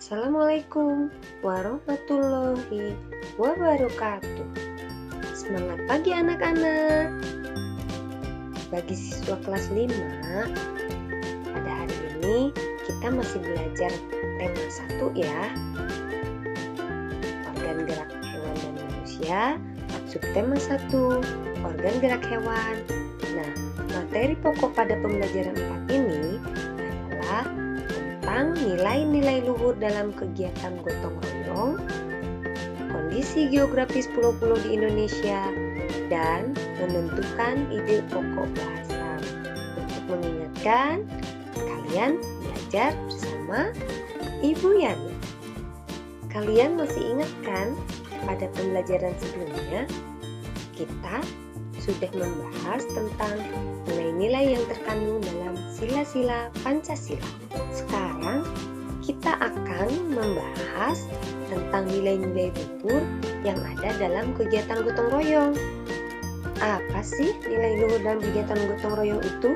Assalamualaikum warahmatullahi wabarakatuh. Semangat pagi anak-anak. Bagi siswa kelas 5, pada hari ini kita masih belajar tema 1 ya. Organ gerak hewan dan manusia, subtema 1, organ gerak hewan. Nah, materi pokok pada pembelajaran 4 ini adalah tentang nilai-nilai luhur dalam kegiatan gotong royong, kondisi geografis pulau-pulau di Indonesia, dan menentukan ide pokok bahasa. Untuk mengingatkan, kalian belajar bersama Ibu Yani. Kalian masih ingat kan pada pembelajaran sebelumnya kita sudah membahas tentang nilai-nilai yang terkandung dalam sila-sila Pancasila. Sekarang kita akan membahas tentang nilai-nilai luhur yang ada dalam kegiatan gotong royong. Apa sih nilai luhur dalam kegiatan gotong royong itu?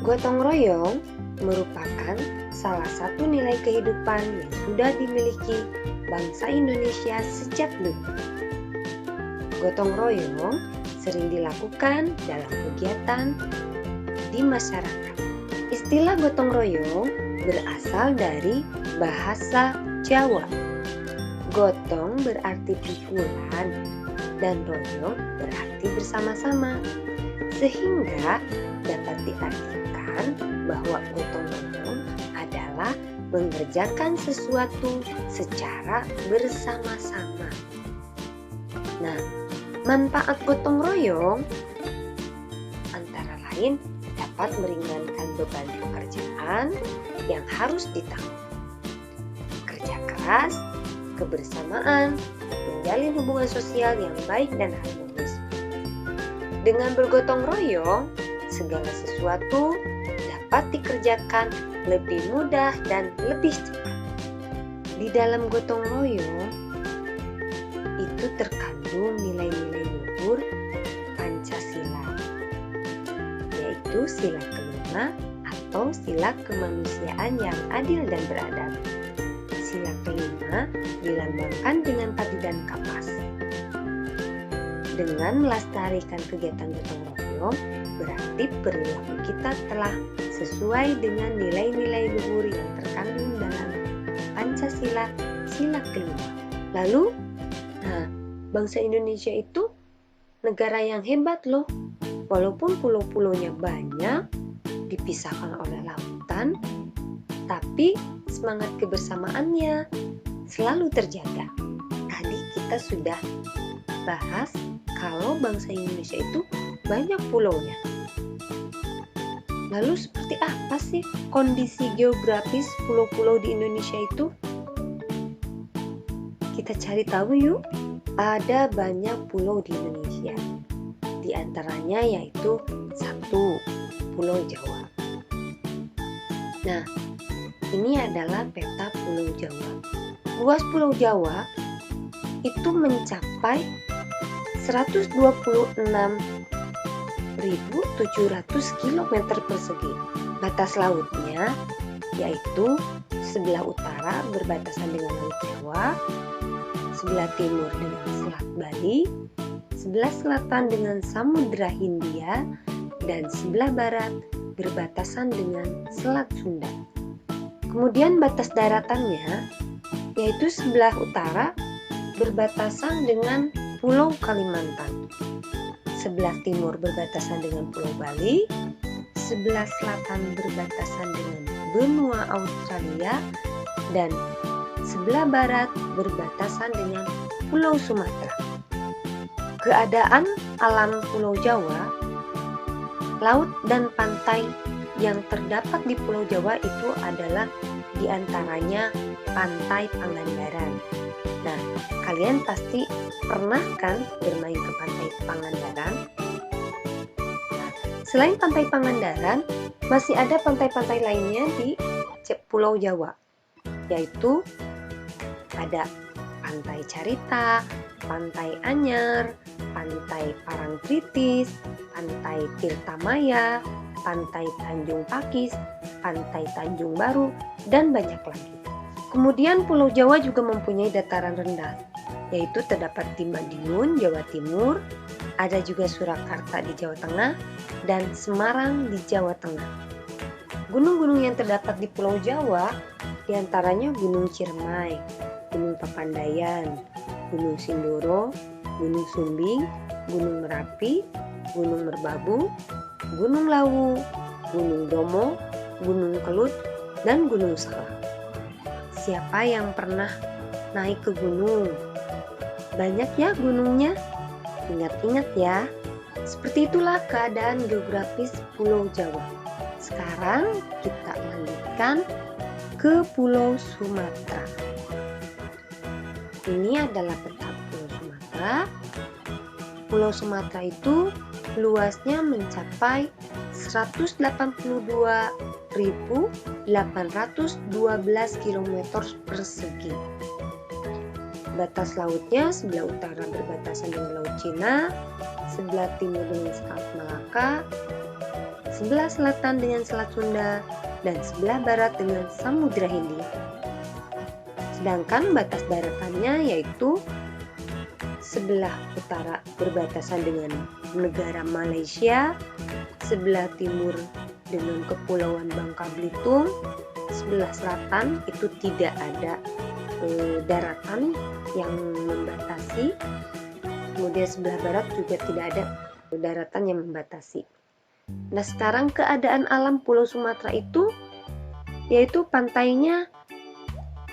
Gotong royong merupakan salah satu nilai kehidupan yang sudah dimiliki bangsa Indonesia sejak dulu. Gotong royong sering dilakukan dalam kegiatan di masyarakat. Istilah gotong royong berasal dari bahasa Jawa. Gotong berarti pikulan dan royong berarti bersama-sama. Sehingga dapat diartikan bahwa gotong royong adalah mengerjakan sesuatu secara bersama-sama. Nah, manfaat gotong royong antara lain dapat meringankan beban pekerjaan yang harus ditanggung. Kerja keras, kebersamaan, menjalin hubungan sosial yang baik dan harmonis. Dengan bergotong royong, segala sesuatu dapat dikerjakan lebih mudah dan lebih cepat. Di dalam gotong royong itu terkandung nilai-nilai luhur Pancasila, yaitu sila kelima atau sila kemanusiaan yang adil dan beradab. Sila kelima dilambangkan dengan padi dan kapas. Dengan melestarikan kegiatan gotong royong, berarti perilaku kita telah sesuai dengan nilai-nilai luhur yang terkandung dalam Pancasila sila kelima. Lalu, bangsa Indonesia itu negara yang hebat loh. Walaupun pulau-pulaunya banyak, dipisahkan oleh lautan, tapi semangat kebersamaannya selalu terjaga. Tadi kita sudah bahas kalau bangsa Indonesia itu banyak pulaunya. Lalu seperti apa sih kondisi geografis pulau-pulau di Indonesia itu? Kita cari tahu yuk. Ada banyak pulau di Indonesia. Di antaranya yaitu 1, Pulau Jawa. Nah, ini adalah peta Pulau Jawa. Luas Pulau Jawa itu mencapai 126.700 km persegi. Batas lautnya yaitu sebelah utara berbatasan dengan Laut Jawa, sebelah timur dengan Selat Bali, sebelah selatan dengan Samudra Hindia, dan sebelah barat berbatasan dengan Selat Sunda. Kemudian batas daratannya yaitu sebelah utara berbatasan dengan Pulau Kalimantan, sebelah timur berbatasan dengan Pulau Bali, sebelah selatan berbatasan dengan benua Australia, dan sebelah barat berbatasan dengan Pulau Sumatera. Keadaan alam Pulau Jawa, laut dan pantai yang terdapat di Pulau Jawa itu adalah diantaranya Pantai Pangandaran. Nah, kalian pasti pernah kan bermain ke Pantai Pangandaran? Nah, selain Pantai Pangandaran, masih ada pantai-pantai lainnya di Pulau Jawa, yaitu ada Pantai Carita, Pantai Anyar, Pantai Parangtritis, Pantai Tirtamaya, Pantai Tanjung Pakis, Pantai Tanjung Baru, dan banyak lagi. Kemudian Pulau Jawa juga mempunyai dataran rendah, yaitu terdapat di Madiun, Jawa Timur, ada juga Surakarta di Jawa Tengah, dan Semarang di Jawa Tengah. Gunung-gunung yang terdapat di Pulau Jawa diantaranya Gunung Ciremai, Gunung Papandayan, Gunung Sindoro, Gunung Sumbing, Gunung Merapi, Gunung Merbabu, Gunung Lawu, Gunung Bromo, Gunung Kelut, dan Gunung Salak. Siapa yang pernah naik ke gunung? Banyak ya gunungnya? Ingat-ingat ya. Seperti itulah keadaan geografis Pulau Jawa. Sekarang kita lanjutkan ke Pulau Sumatera. Ini adalah peta Pulau Sumatera. Pulau Sumatera itu luasnya mencapai 182.812 km persegi. Batas lautnya sebelah utara berbatasan dengan Laut Cina, sebelah timur dengan Selat Malaka, sebelah selatan dengan Selat Sunda, dan sebelah barat dengan Samudra Hindia. Sedangkan batas daratannya yaitu sebelah utara berbatasan dengan negara Malaysia, sebelah timur dengan Kepulauan Bangka Belitung, sebelah selatan itu tidak ada daratan yang membatasi, kemudian sebelah barat juga tidak ada daratan yang membatasi. Nah, sekarang keadaan alam Pulau Sumatera itu yaitu pantainya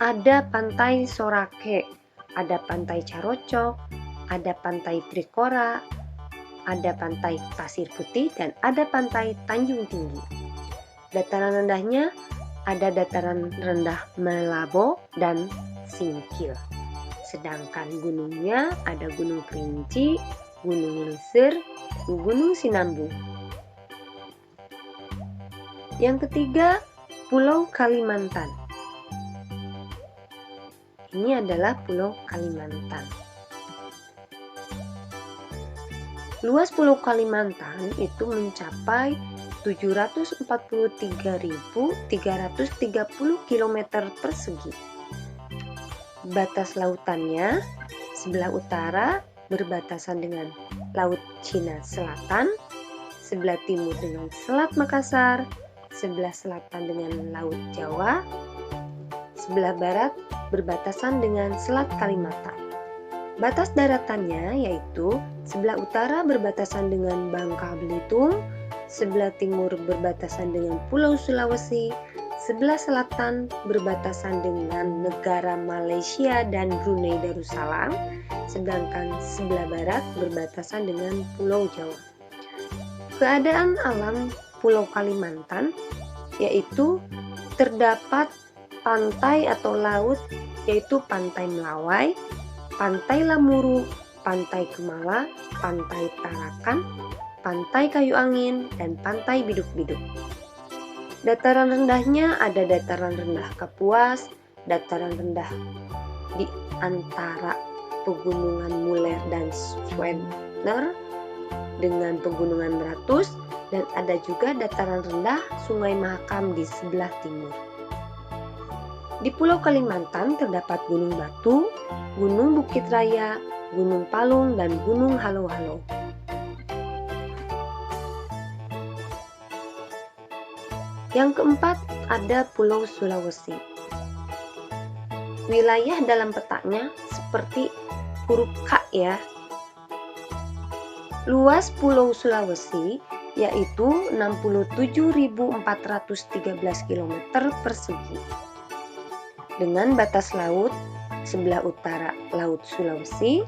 ada pantai Sorake, ada pantai Carocok, ada pantai Trikora, ada pantai Pasir Putih, dan ada pantai Tanjung Tinggi. Dataran rendahnya ada dataran rendah Melabo dan Singkil. Sedangkan gunungnya ada Gunung Kerinci, Gunung Leser, Gunung Sinambung. Yang ketiga, Pulau Kalimantan. Ini adalah Pulau Kalimantan. Luas Pulau Kalimantan itu mencapai 743.330 km persegi. Batas lautannya sebelah utara berbatasan dengan Laut Cina Selatan, sebelah timur dengan Selat Makassar, sebelah selatan dengan Laut Jawa, sebelah barat berbatasan dengan Selat Kalimantan. Batas daratannya yaitu sebelah utara berbatasan dengan Bangka Belitung, sebelah timur berbatasan dengan Pulau Sulawesi, sebelah selatan berbatasan dengan negara Malaysia dan Brunei Darussalam, sedangkan sebelah barat berbatasan dengan Pulau Jawa. Keadaan alam Pulau Kalimantan yaitu terdapat pantai atau laut yaitu Pantai Melawai, Pantai Lamuru, Pantai Kemala, Pantai Tarakan, Pantai Kayu Angin, dan Pantai Biduk-Biduk. Dataran rendahnya ada dataran rendah Kapuas, dataran rendah di antara pegunungan Muler dan Schwedner dengan pegunungan Meratus, dan ada juga dataran rendah Sungai Mahakam di sebelah timur. Di Pulau Kalimantan terdapat Gunung Batu, Gunung Bukit Raya, Gunung Palung, dan Gunung Halo-Halo. Yang keempat ada Pulau Sulawesi. Wilayah dalam petanya seperti huruf K ya. Luas Pulau Sulawesi yaitu 67.413 km persegi. Dengan batas laut sebelah utara Laut Sulawesi,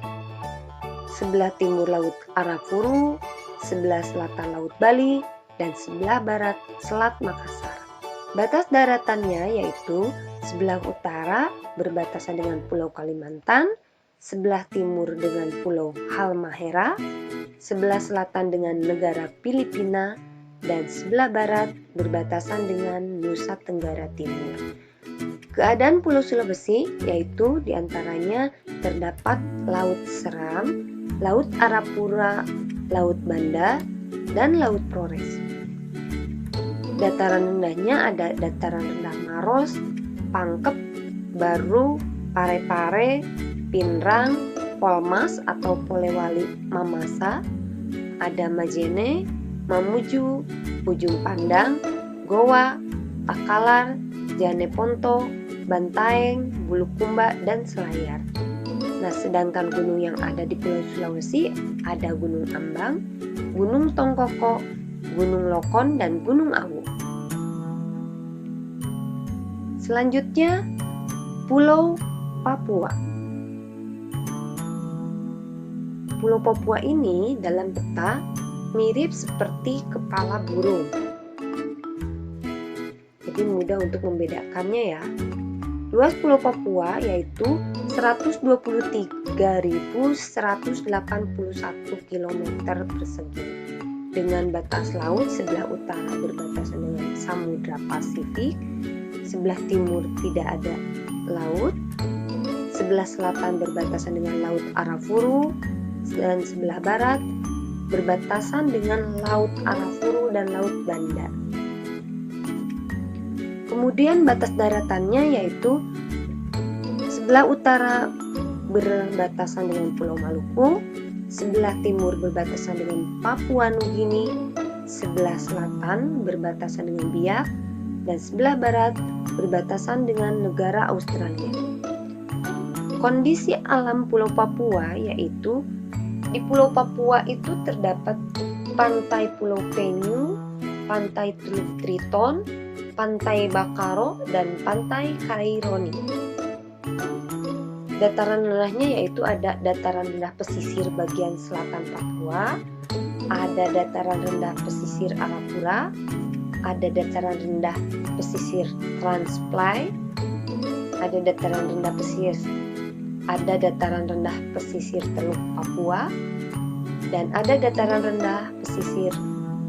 sebelah timur Laut Arafuru, sebelah selatan Laut Bali, dan sebelah barat Selat Makassar. Batas daratannya yaitu sebelah utara berbatasan dengan Pulau Kalimantan, sebelah timur dengan Pulau Halmahera, sebelah selatan dengan negara Filipina, dan sebelah barat berbatasan dengan Nusa Tenggara Timur. Keadaan Pulau Sulawesi yaitu diantaranya terdapat Laut Seram, Laut Arafura, Laut Banda, dan Laut Flores. Dataran rendahnya ada dataran rendah Maros, Pangkep, Baru, Parepare, Pinrang, Polmas atau Polewali Mamasa, ada Majene, Mamuju, Ujung Pandang, Goa, Takalar, Janeponto, Bantaeng, Bulukumba, dan Selayar. Nah, sedangkan gunung yang ada di Pulau Sulawesi ada Gunung Ambang, Gunung Tongkoko, Gunung Lokon, dan Gunung Awu. Selanjutnya, Pulau Papua. Pulau Papua ini dalam peta mirip seperti kepala burung. Jadi mudah untuk membedakannya ya. Luas Pulau Papua yaitu 123.181 km persegi dengan batas laut sebelah utara berbatasan dengan Samudra Pasifik, sebelah timur tidak ada laut, sebelah selatan berbatasan dengan Laut Arafuru, dan sebelah barat berbatasan dengan Laut Arafuru dan Laut Banda. Kemudian batas daratannya yaitu sebelah utara berbatasan dengan Pulau Maluku, sebelah timur berbatasan dengan Papua Nugini, sebelah selatan berbatasan dengan Biak, dan sebelah barat berbatasan dengan negara Australia. Kondisi alam Pulau Papua yaitu di Pulau Papua itu terdapat Pantai Pulau Penyu, Pantai Teluk Triton, Pantai Bakaro, dan Pantai Kaironi. Dataran rendahnya yaitu ada dataran rendah pesisir bagian selatan Papua, ada dataran rendah pesisir Arafura, ada dataran rendah pesisir Transplai, ada dataran rendah pesisir Teluk Papua, dan ada dataran rendah pesisir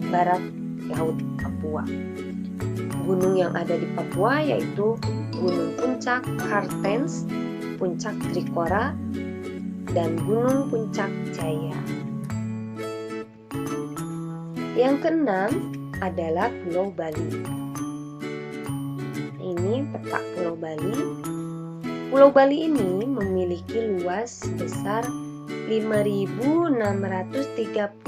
barat Laut Papua. Gunung yang ada di Papua yaitu Gunung Puncak Kartens, Puncak Trikora, dan Gunung Puncak Jaya. Yang keenam adalah Pulau Bali. Ini peta Pulau Bali. Pulau Bali ini memiliki luas sebesar 5.636,66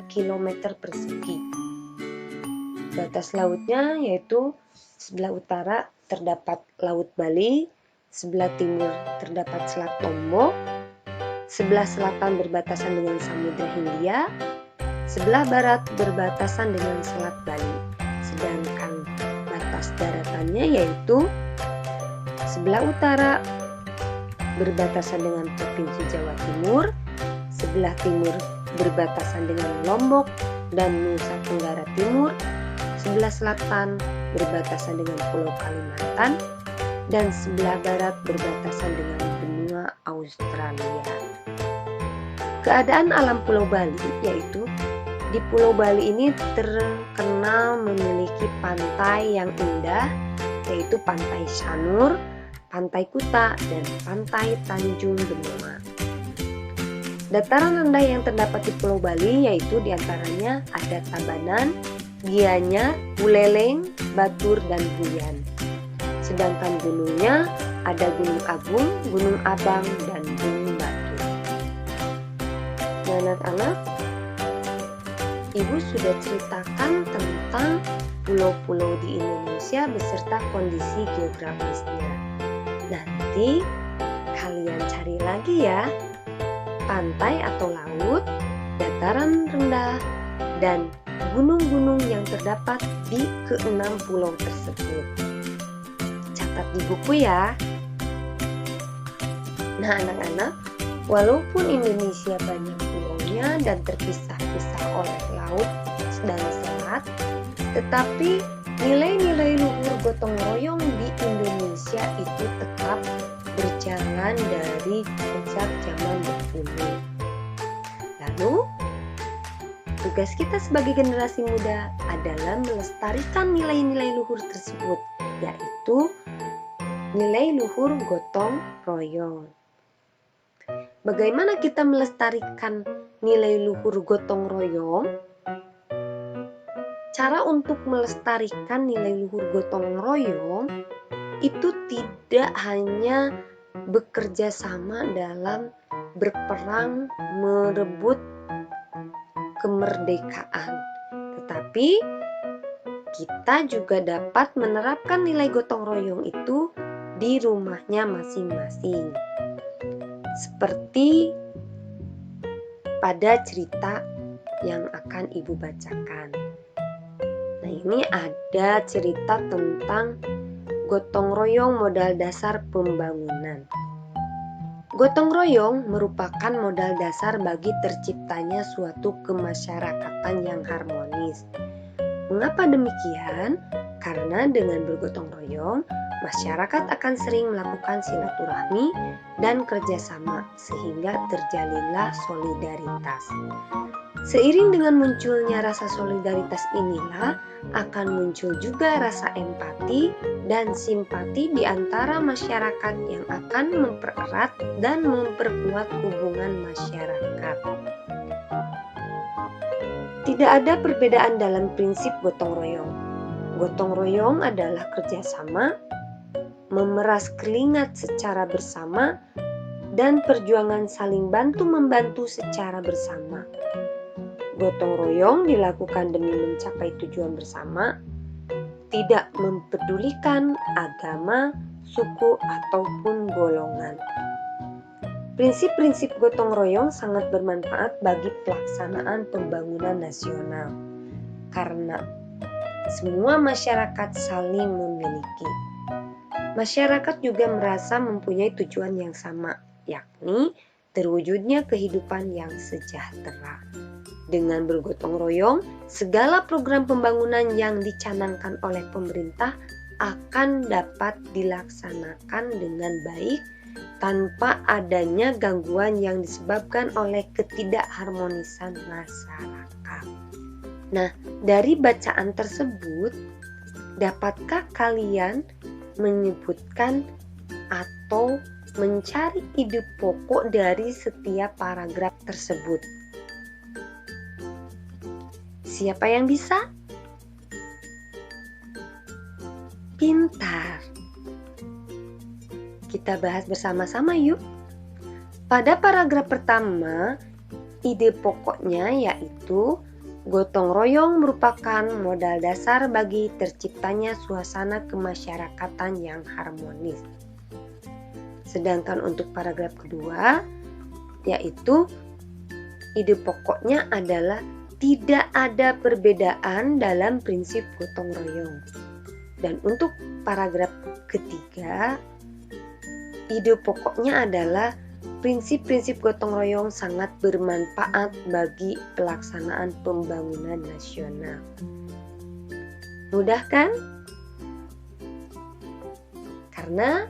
km persegi. Batas lautnya yaitu sebelah utara terdapat Laut Bali, sebelah timur terdapat Selat Lombok, sebelah selatan berbatasan dengan Samudra Hindia, sebelah barat berbatasan dengan Selat Bali. Sedangkan batas daratannya yaitu sebelah utara berbatasan dengan Provinsi Jawa Timur, sebelah timur berbatasan dengan Lombok dan Nusa Tenggara Timur, sebelah selatan berbatasan dengan Pulau Kalimantan, dan sebelah barat berbatasan dengan benua Australia. Keadaan alam Pulau Bali yaitu di Pulau Bali ini terkenal memiliki pantai yang indah, yaitu Pantai Sanur, Pantai Kuta, dan Pantai Tanjung Benoa. Dataran rendah yang terdapat di Pulau Bali yaitu diantaranya ada Tabanan, Gianyar, Buleleng, Batur, dan Buyan. Sedangkan gunungnya ada Gunung Agung, Gunung Abang, dan Gunung Batur. Nah, anak-anak, Ibu sudah ceritakan tentang pulau-pulau di Indonesia beserta kondisi geografisnya. Nanti kalian cari lagi ya, pantai atau laut, dataran rendah, dan gunung-gunung yang terdapat di keenam pulau tersebut. Catat di buku ya. Nah, anak-anak, walaupun Indonesia banyak pulaunya dan terpisah-pisah oleh laut dan selat, tetapi nilai-nilai luhur gotong royong di Indonesia itu tetap berjalan dari sejak zaman dahulu. Lalu, tugas kita sebagai generasi muda adalah melestarikan nilai-nilai luhur tersebut, yaitu nilai luhur gotong royong. Bagaimana kita melestarikan nilai luhur gotong royong? cara untuk melestarikan nilai luhur gotong royong itu tidak hanya bekerja sama dalam berperang merebut kemerdekaan, tetapi kita juga dapat menerapkan nilai gotong royong itu di rumahnya masing-masing. Seperti pada cerita yang akan Ibu bacakan. Nah, ini ada cerita tentang gotong royong modal dasar pembangunan. Gotong royong merupakan modal dasar bagi terciptanya suatu kemasyarakatan yang harmonis. Mengapa demikian? Karena dengan bergotong royong, masyarakat akan sering melakukan silaturahmi dan kerjasama sehingga terjalinlah solidaritas. Seiring dengan munculnya rasa solidaritas inilah akan muncul juga rasa empati dan simpati di antara masyarakat yang akan mempererat dan memperkuat hubungan masyarakat. Tidak ada perbedaan dalam prinsip gotong royong. Gotong royong adalah kerjasama, memeras keringat secara bersama, dan perjuangan saling bantu-membantu secara bersama. Gotong royong dilakukan demi mencapai tujuan bersama, tidak mempedulikan agama, suku, ataupun golongan. Prinsip-prinsip gotong royong sangat bermanfaat bagi pelaksanaan pembangunan nasional karena semua masyarakat saling memiliki. Masyarakat juga merasa mempunyai tujuan yang sama, yakni terwujudnya kehidupan yang sejahtera. Dengan bergotong royong, segala program pembangunan yang dicanangkan oleh pemerintah akan dapat dilaksanakan dengan baik tanpa adanya gangguan yang disebabkan oleh ketidakharmonisan masyarakat. Nah, dari bacaan tersebut, dapatkah kalian menyebutkan atau mencari ide pokok dari setiap paragraf tersebut? Siapa yang bisa? Pintar. Kita bahas bersama-sama yuk. Pada paragraf pertama, ide pokoknya yaitu gotong royong merupakan modal dasar bagi terciptanya suasana kemasyarakatan yang harmonis. Sedangkan untuk paragraf kedua, yaitu ide pokoknya adalah tidak ada perbedaan dalam prinsip gotong royong. Dan untuk paragraf ketiga, ide pokoknya adalah prinsip-prinsip gotong royong sangat bermanfaat bagi pelaksanaan pembangunan nasional. Mudah kan? Karena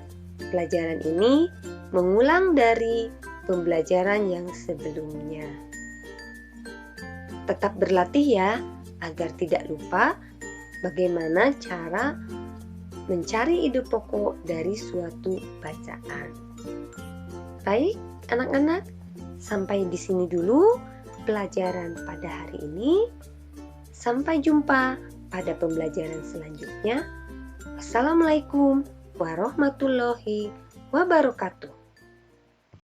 pelajaran ini mengulang dari pembelajaran yang sebelumnya. Tetap berlatih ya, agar tidak lupa bagaimana cara mencari ide pokok dari suatu bacaan. Baik, anak-anak, sampai di sini dulu pelajaran pada hari ini. Sampai jumpa pada pembelajaran selanjutnya. Wassalamualaikum warahmatullahi wabarakatuh.